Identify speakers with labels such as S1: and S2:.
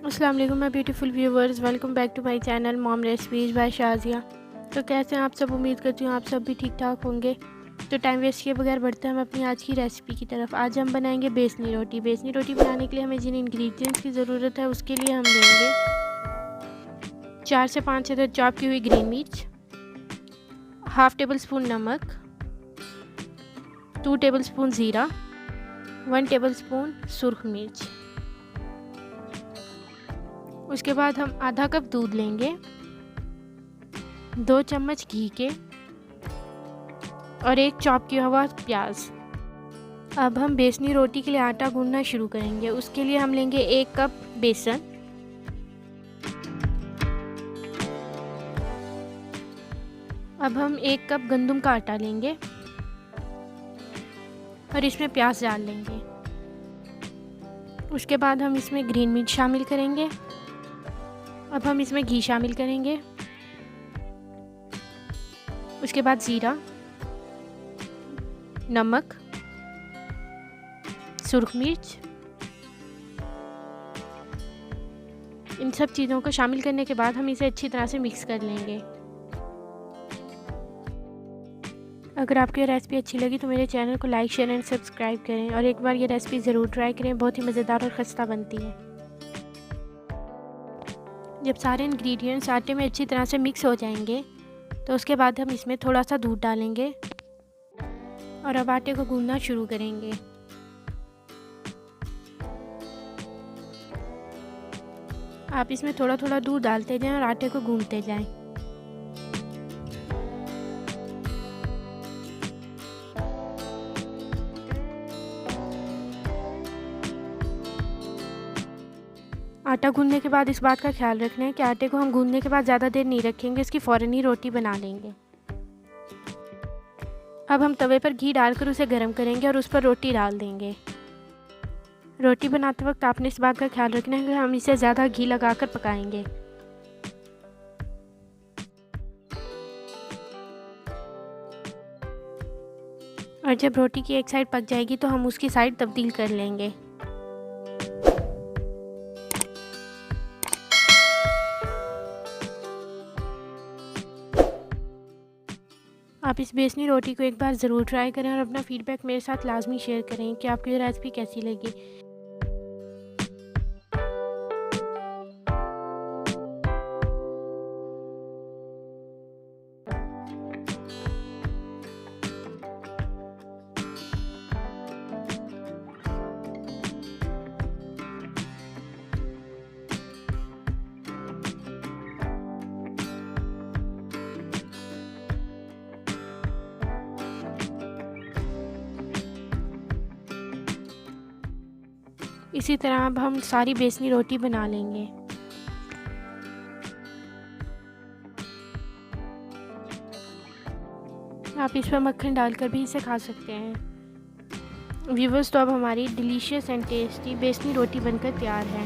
S1: अस्सलाम वालेकुम my beautiful viewers, welcome back to my channel mom recipes by Shazia. तो कैसे हैं आप सब? उम्मीद करती हूँ आप सब भी ठीक ठाक होंगे। तो टाइम वेस्ट किए बगैर बढ़ते हैं हम अपनी आज की रेसिपी की तरफ। आज हम बनाएंगे बेसनी रोटी। बेसनी रोटी बनाने के लिए हमें जिन इंग्रेडिएंट्स की ज़रूरत है उसके लिए हम लेंगे 4 से 5 अदर चॉप की हुई ग्रीन मिर्च, हाफ़ टेबल स्पून नमक, 2 टेबल स्पून ज़ीरा, 1 टेबल स्पून सुरख मिर्च। उसके बाद हम आधा कप दूध लेंगे, 2 चम्मच घी के और 1 चॉप किया हुआ प्याज। अब हम बेसनी रोटी के लिए आटा गूंदना शुरू करेंगे। उसके लिए हम लेंगे 1 कप बेसन, अब हम 1 कप गंदम का आटा लेंगे और इसमें प्याज डाल लेंगे। उसके बाद हम इसमें ग्रीन मिर्च शामिल करेंगे। अब हम इसमें घी शामिल करेंगे। उसके बाद ज़ीरा, नमक, सुरख मिर्च, इन सब चीज़ों को शामिल करने के बाद हम इसे अच्छी तरह से मिक्स कर लेंगे। अगर आपको ये रेसिपी अच्छी लगी तो मेरे चैनल को लाइक, शेयर एंड सब्सक्राइब करें और एक बार ये रेसिपी ज़रूर ट्राई करें। बहुत ही मज़ेदार और खस्ता बनती है। जब सारे इंग्रेडिएंट्स आटे में अच्छी तरह से मिक्स हो जाएंगे तो उसके बाद हम इसमें थोड़ा सा दूध डालेंगे और अब आटे को गूंदना शुरू करेंगे। आप इसमें थोड़ा थोड़ा दूध डालते जाएं और आटे को गूंदते जाएं। आटा गूंदने के बाद इस बात का ख्याल रखना है कि आटे को हम गूंदने के बाद ज़्यादा देर नहीं रखेंगे, इसकी फ़ौरन ही रोटी बना लेंगे। अब हम तवे पर घी डालकर उसे गर्म करेंगे और उस पर रोटी डाल देंगे। रोटी बनाते वक्त आपने इस बात का ख्याल रखना है कि हम इसे ज़्यादा घी लगाकर पकाएंगे। और जब रोटी की एक साइड पक जाएगी तो हम उसकी साइड तब्दील कर लेंगे। आप इस बेसनी रोटी को एक बार ज़रूर ट्राई करें और अपना फीडबैक मेरे साथ लाजमी शेयर करें कि आपको ये रेसिपी कैसी लगी। इसी तरह अब हम सारी बेसनी रोटी बना लेंगे। आप इस पर मक्खन डालकर भी इसे खा सकते हैं। व्यूवर्स, तो अब हमारी डिलीशियस एंड टेस्टी बेसनी रोटी बनकर तैयार है।